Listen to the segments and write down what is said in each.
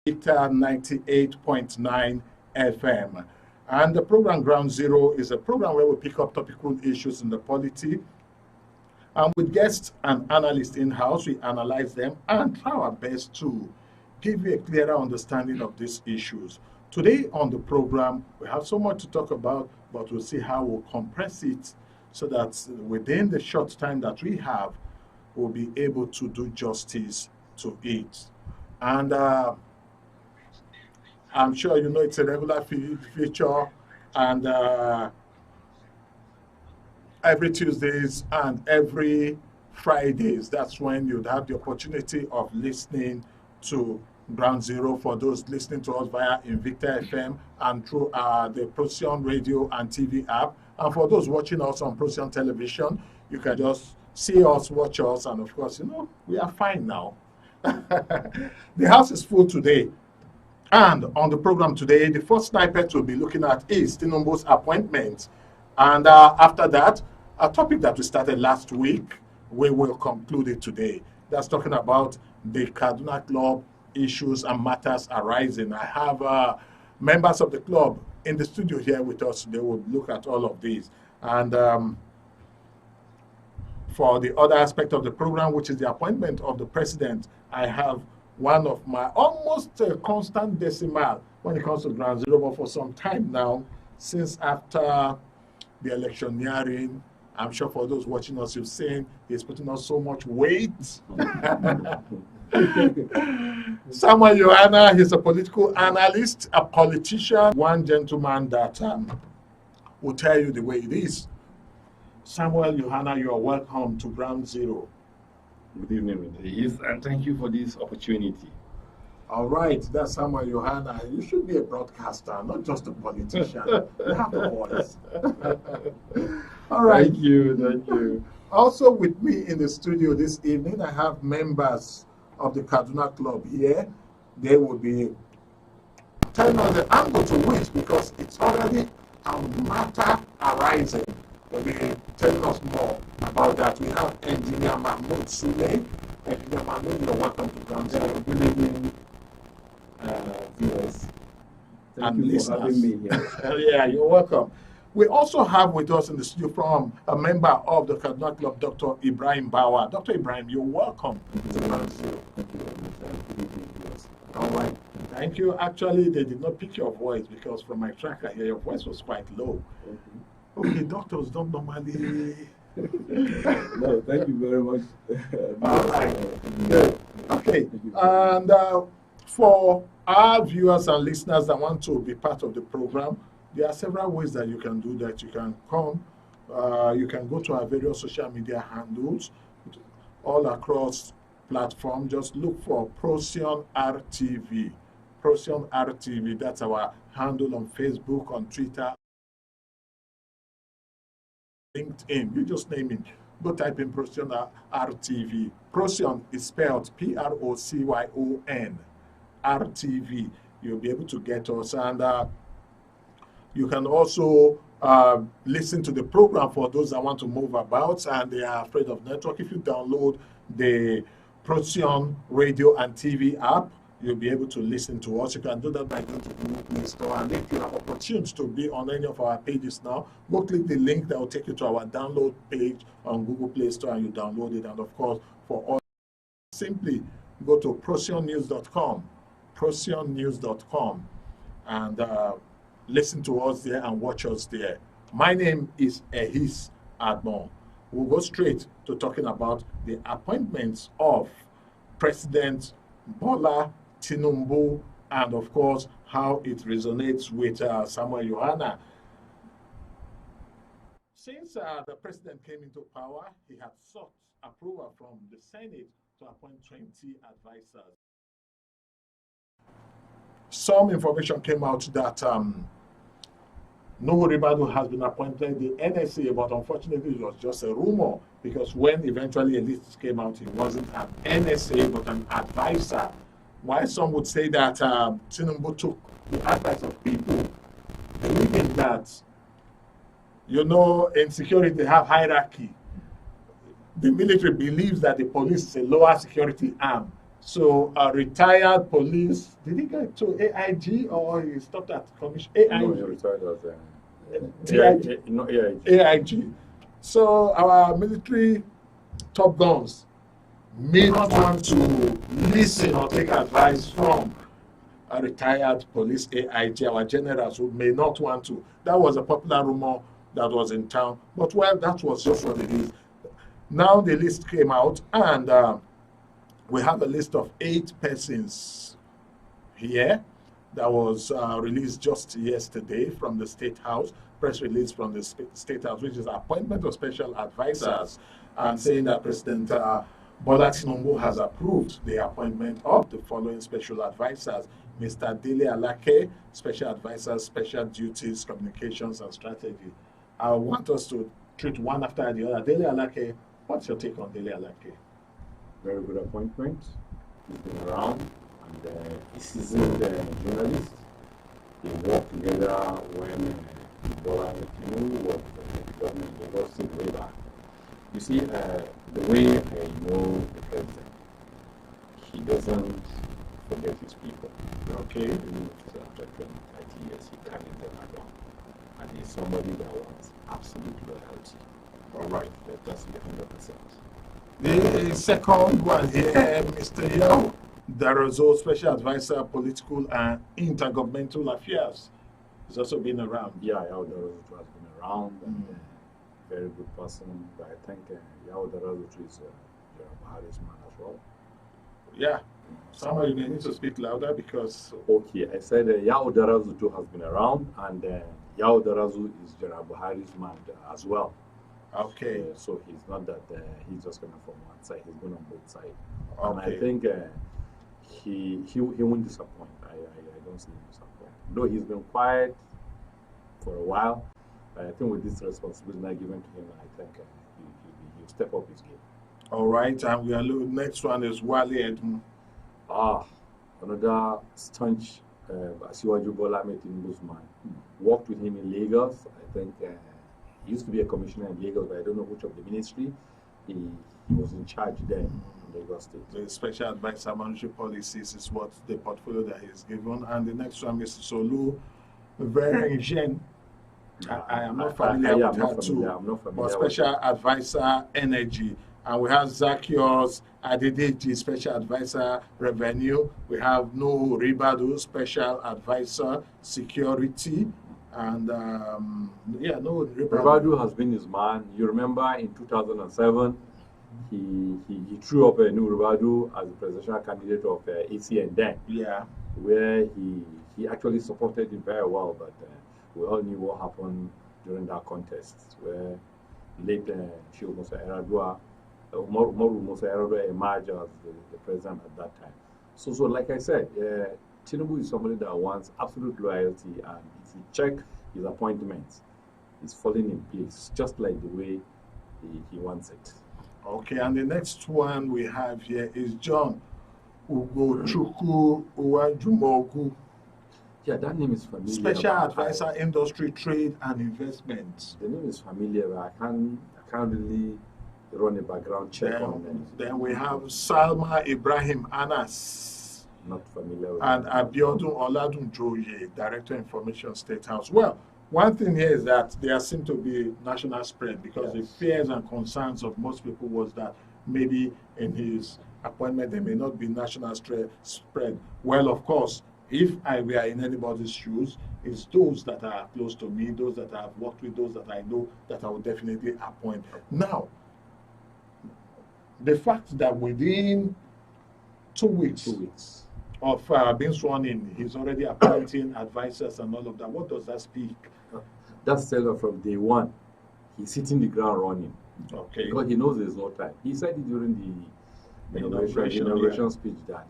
Invicta 98.9 FM. And the program Ground Zero is a program where we pick up topical issues in the polity. And with guests and analysts in-house, we analyze them and try our best to give you a clearer understanding of these issues. Today on the program, we have so much to talk about, but we'll see how we'll compress it so that within the short time that we have, we'll be able to do justice to it. And I'm sure you know it's a regular feature, and every Tuesdays and every Fridays, that's when you'd have the opportunity of listening to Ground Zero for those listening to us via Invicta FM and through the Procyon Radio and TV app. And for those watching us on Procyon Television, you can just see us, watch us, and of course, we are fine now. The house is full today. And on the program today, the first snippet we'll be looking at is Tinubu's appointment. And after that, a topic that we started last week, we will conclude it today. That's talking about the Kaduna Club issues and matters arising. I have members of the club in the studio here with us. They will look at all of these. And for the other aspect of the program, which is the appointment of the president, I have one of my almost constant decimal when it comes to Ground Zero, but for some time now, since after the electioneering, I'm sure for those watching us, you've seen he's putting on so much weight. Samuel Johanna, he's a political analyst, a politician, one gentleman that will tell you the way it is. Samuel Johanna, you are welcome to Ground Zero. Good evening, yes, and thank you for this opportunity. All right, that's Samuel Johanna. You should be a broadcaster, not just a politician. You have a voice. All right. Thank you. Also with me in the studio this evening, I have members of the Kaduna Club here. They will be telling us the angle to which, because it's already a matter arising. They'll be telling us more about that. We have Engineer Mahmoud Sule. Engineer Mahmoud, you're welcome to Ground Zero. Good evening, viewers. Thank you listeners. for having me here. Yeah, you're welcome. We also have with us in the studio from a member of the Kaduna Club, Dr. Ibrahim Bauer. Dr. Ibrahim, you're welcome to Ground Zero. Thank you very much. Good evening, viewers. All right. Thank you. Actually, they did not pick your voice because from my tracker here, your voice was quite low. Okay, doctors don't normally. No, thank you very much. All right. Good. Okay. And for our viewers and listeners that want to be part of the program, there are several ways that you can do that. You can come. You can go to our various social media handles all across platform. Just look for ProcyonRTV. ProcyonRTV. That's our handle on Facebook, on Twitter, LinkedIn. You just name it. Go type in ProcyonRTV. Procyon is spelled Procyon RTV. You'll be able to get us, and you can also listen to the program for those that want to move about and they are afraid of network. If you download the Procyon Radio and TV app, you'll be able to listen to us. You can do that by going to Google Play Store, and if you have opportunity to be on any of our pages now, go click the link that will take you to our download page on Google Play Store and you download it. And of course, for all, simply go to procyonnews.com, procyonnews.com, and listen to us there and watch us there. My name is Ehis Admon. We'll go straight to talking about the appointments of President Bola Tinubu, and of course, how it resonates with Samuel Johanna. Since the president came into power, he had sought approval from the Senate to appoint 20 advisors. Some information came out that Nuhu Ribadu has been appointed the NSA, but unfortunately it was just a rumor, because when eventually a list came out, he wasn't an NSA but an advisor. While some would say that Tinubu took the advice of people, believing that, in security they have hierarchy. The military believes that the police is a lower security arm, So a retired police, did he get to AIG or he stopped at commission? AIG. No, he retired as TIG. no, AIG. AIG. So our military top guns may not want to listen or take advice from a retired police AIG. Our generals who may not want to. That was a popular rumor that was in town. But well, that was just what it is. Now the list came out, and we have a list of 8 persons here that was released just yesterday from the State House, press release from the State House, which is appointment of special advisors, and saying that President Bola Tinubu has approved the appointment of the following special advisors: Mr. Dele Alake, special advisor, special duties, communications and strategy. I want us to treat one after the other. Dele Alake, what's your take on Dele Alake? Very good appointment. He's been around, and he's seasoned journalist. They worked together when Bola Tinubu was the government of Lagos State way back. You see, the way I know the president, he doesn't forget his people. Okay. After 20, 30 years, he carried them along. And he's somebody that wants absolute loyalty. All right. That's 100%. The second one here, Mr. Yao, there is also special advisor, political and intergovernmental affairs. He's also been around. Yeah, Yao Darazutu has been around and very good person. But I think Yao Darazutu is Buhari's man as well. Yeah. Somehow you may need to speak louder because. Okay, I said Yao Darazutu has been around, and Yao Darazu is General Buhari's man as well. Okay. So he's not that he's just coming from one side, he's going on both sides. Okay. And I think he won't disappoint. I don't see him disappoint. Though he's been quiet for a while, I think with this responsibility now given to him, I think he'll step up his game. All right, and we are looking. Next one is Wale Edun. Another staunch Asiwaju Bola Ahmed Tinubu's man. Worked with him in Lagos. I think he used to be a commissioner in Lagos, but I don't know which of the ministry. He was in charge then in Lagos State. The special advisor monetary policies is what the portfolio that he's given. And the next one is Solu Verengen. I am not familiar with her too. I'm not familiar. But special advisor energy. And we have Zacchaeus Adedeji, special advisor revenue. We have Nuhu Ribadu, special advisor security. And Nuhu Ribadu has been his man. You remember in 2007, he threw up a Nuhu Ribadu as the presidential candidate of ACN then. Yeah. Where he actually supported him very well, but we all knew what happened during that contest, where late Shehu Musa Yar'Adua, Umaru Musa Yar'Adua emerged as the president at that time. So like I said, Tinubu is somebody that wants absolute loyalty, and if you check his appointments, it's falling in place, just like the way he wants it. Okay, and the next one we have here is John Ugochukwu Uwajumogu. Yeah, that name is familiar. Special advisor, industry, trade, and investment. The name is familiar, but I can't really run a background check on them. Then we have Salma Ibrahim Anas. Not familiar with and them. Abiodun Oladunjoye, Director Information State House. Well, one thing here is that there seemed to be national spread, because the fears and concerns of most people was that maybe in his appointment there may not be national spread. Well, of course, if I were in anybody's shoes, it's those that are close to me, those that I've worked with, those that I know, that I would definitely appoint. Now, the fact that within 2 weeks of being sworn in, he's already appointing advisors and all of that, what does that speak? That's Taylor from day one. He's hitting the ground running. Okay. Because he knows there's no time. He said it during the inauguration speech that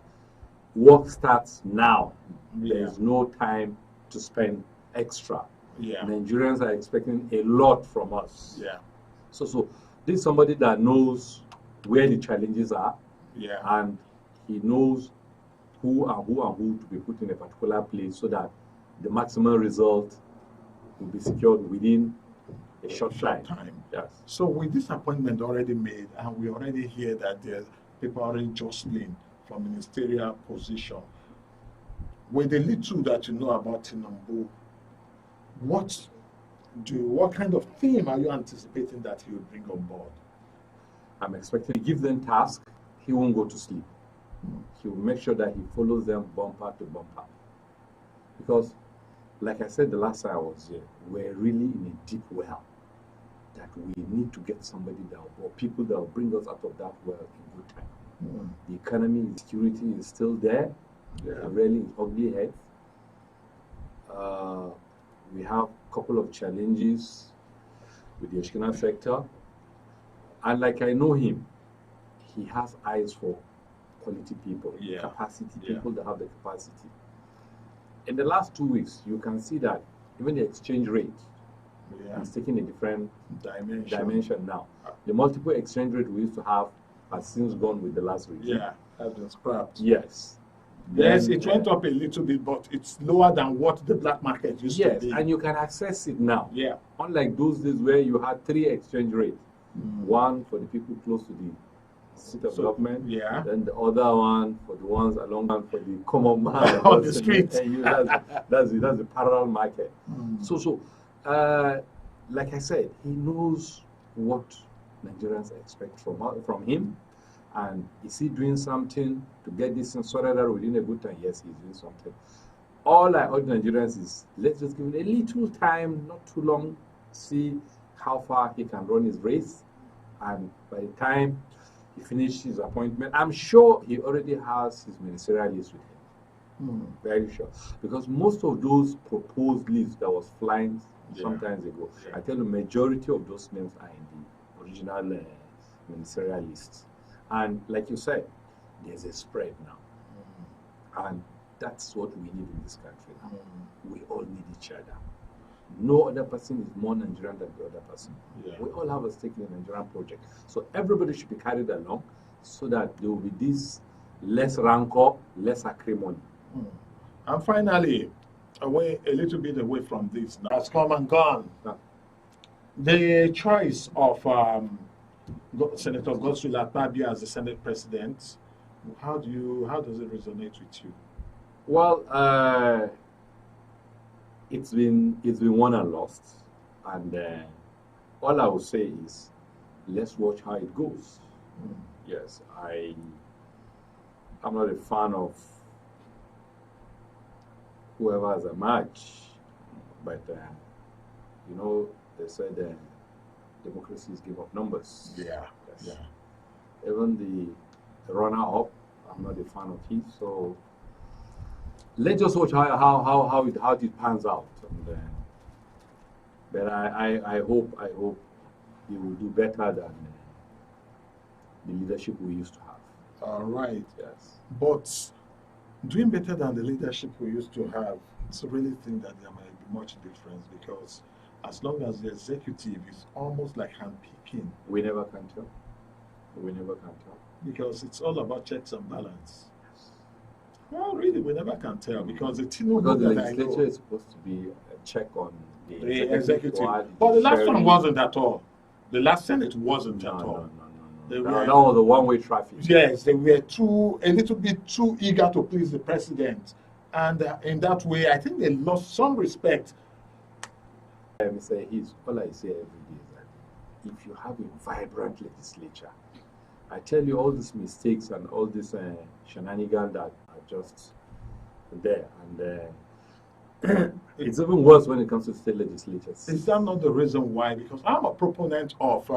work starts now. There's no time to spend extra. Yeah. Nigerians are expecting a lot from us. Yeah. So this is somebody that knows where the challenges are. Yeah. And he knows who to be put in a particular place so that the maximum result will be secured within a short time. Yes. So with this appointment already made, and we already hear that there's people already jostling for ministerial position. With the little that you know about Tinubu, what kind of theme are you anticipating that he will bring on board? I'm expecting to give them tasks. He won't go to sleep. He will make sure that he follows them bumper to bumper. Because, like I said the last time I was here, we're really in a deep well that we need to get somebody or people that will bring us out of that well in good time. The economy, security is still there. Really ugly head. We have a couple of challenges with the educational sector. And like I know him, he has eyes for quality people, capacity, people that have the capacity. In the last 2 weeks, you can see that even the exchange rate is taking a different dimension now. The multiple exchange rate we used to have has since gone with the last regime. Yeah, has been scrapped. Yes. Yes, it went up a little bit, but it's lower than what the black market used to be. Yes, and you can access it now. Yeah. Unlike those days where you had 3 exchange rates. One for the people close to the seat of government, then the other one for the ones along for the common man on the streets. That's the parallel market. So, like I said, he knows what Nigerians expect from him, and is he doing something to get this thing sorted out within a good time? Yes, he's doing something. All I urge Nigerians is let's just give him a little time, not too long, see how far he can run his race, and by the time he finishes his appointment, I'm sure he already has his ministerial list with him. Very sure, because most of those proposed lists that was flying sometimes ago, I tell you, majority of those names are in the original ministerial list. And like you said, there's a spread now, and that's what we need in this country now. We all need each other. No other person is more Nigerian than the other person. We all have a stake in the Nigerian project. So everybody should be carried along so that there will be this less rancor, less acrimony. And finally, a little bit away from this now, has come and gone. The choice of Senator Godswill Akpabio as the Senate President, how does it resonate with you? Well, it's been won and lost, and all I will say is let's watch how it goes. Yes, I'm not a fan of whoever has a match, but you know, they said democracy is game of numbers. Even the runner-up, I'm not a fan of his, so let's just watch how it pans out. And, but I hope he will do better than the leadership we used to have. All right. Yes. But doing better than the leadership we used to have, I really think that there might be much difference, because as long as the executive is almost like handpicking. We never can tell. We never can tell. Because it's all about checks and balance. Well, really, we never can tell, because the legislature is supposed to be a check on the executive. But the last one wasn't at all. The last Senate wasn't at all. That was the one-way traffic. Yes, they were a little bit too eager to please the president. And in that way, I think they lost some respect. All I say every day is that if you have a vibrant legislature, I tell you, all these mistakes and all this shenanigans that are just there, and it's even worse when it comes to state legislatures. Is that not the reason why? Because I'm a proponent of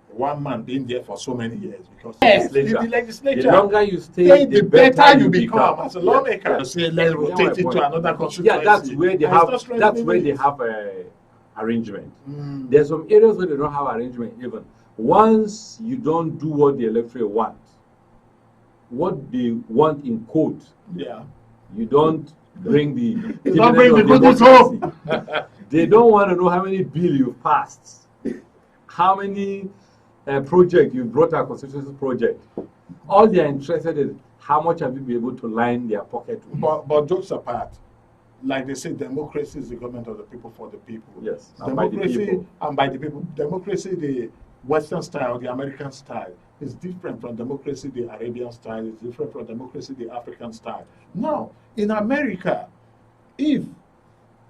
one man being there for so many years, because the legislature, the longer you stay, the better you become as a lawmaker. Say, let's rotate it to another constituency. That's where they have a arrangement. There's some areas where they don't have arrangement even. Once you don't do what the electorate want, what they want in court, you don't bring the goodies home. They don't want to know how many bills you've passed, how many project you brought a constitutional project. All they are interested in how much have you been able to line their pocket with. But jokes apart, like they say, democracy is the government of the people for the people. Yes, democracy and by the people. Democracy, the Western style, the American style, is different from democracy the Arabian style, it's different from democracy the African style. Now, in America, if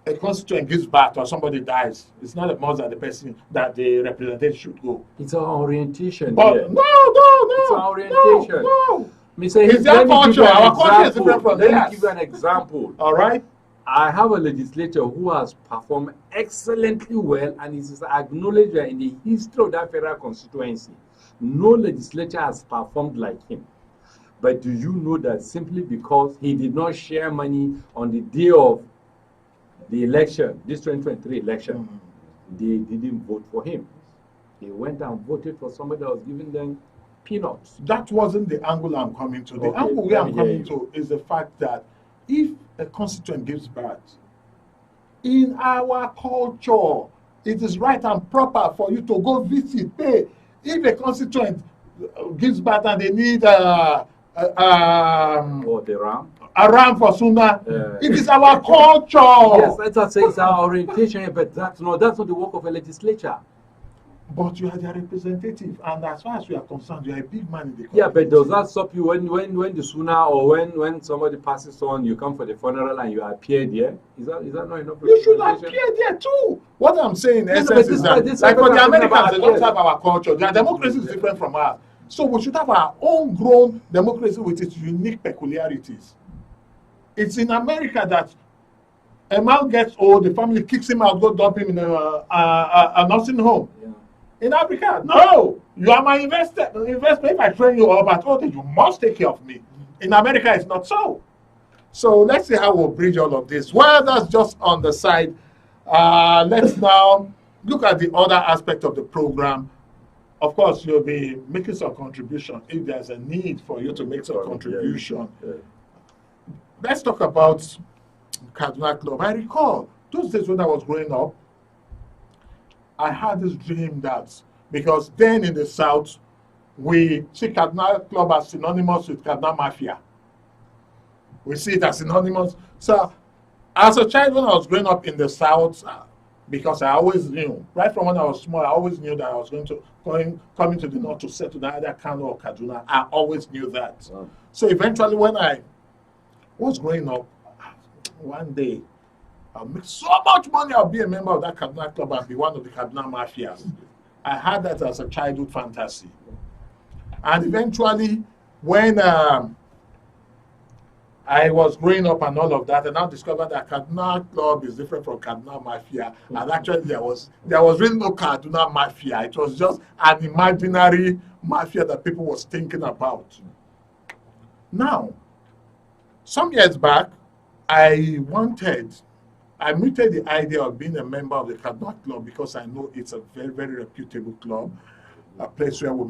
a constituent gives birth or somebody dies, it's not a must that the person that the representative should go. It's our orientation. But yeah. no, It's our orientation. no. Mr. It's their culture. Our culture is different from Let me theirs. give you an example. All right? I have a legislator who has performed excellently well, and it is acknowledged that in the history of that federal constituency, no legislator has performed like him. But do you know that simply because he did not share money on the day of the election, this 2023 election, they didn't vote for him. They went and voted for somebody that was giving them peanuts. That wasn't the angle I'm coming to. The Okay, angle where let I'm me hear coming you. to is the fact that if a constituent gives birth, in our culture, it is right and proper for you to go visit, pay. If a constituent gives birth and they need Or the ram. a ram for Sunnah, Uh, it is our culture. Yes, let us say it's our orientation, but that's not the work of a legislature. But you are their representative, and as far as we are concerned, you are a big man in the community. Yeah, but does that stop you when the sunnah or when somebody passes on, you come for the funeral and you appear there? Is that not enough? You should representation? appear there too. What I'm saying, in No, no, essence, but is this- that, this- like for what the I'm talking Americans, about they don't appears. have our culture. Their democracy is different from ours. So we should have our own grown democracy with its unique peculiarities. It's in America that a man gets old, the family kicks him out, go dump him in a nursing home. Yeah. In Africa, no, you are my investor. If I train you up at all, you must take care of me. In America, it's not so. So let's see how we'll bridge all of this. Well, that's just on the side. Let's now look at the other aspect of the program. Of course, you'll be making some contribution if there's a need for you to make some contribution. Yeah. Let's talk about Kaduna Club. I recall those days when I was growing up, I had this dream that, because then in the South, we see Kaduna Club as synonymous with Kaduna Mafia. We see it as synonymous. So, as a child, when I was growing up in the South, because I always knew, right from when I was small, I always knew that I was coming to the North to settle down either Kano or Kaduna. I always knew that. Wow. So eventually, when I was growing up, one day, I'll make so much money, I'll be a member of that Kaduna Club and be one of the Kaduna Mafias. I had that as a childhood fantasy. And eventually, when I was growing up and all of that, and I discovered that Kaduna Club is different from Kaduna Mafia. And actually, there was really no Kaduna Mafia. It was just an imaginary mafia that people was thinking about. Now, some years back, I muted the idea of being a member of the Kaduna Club because I know it's a very, very reputable club, a place where we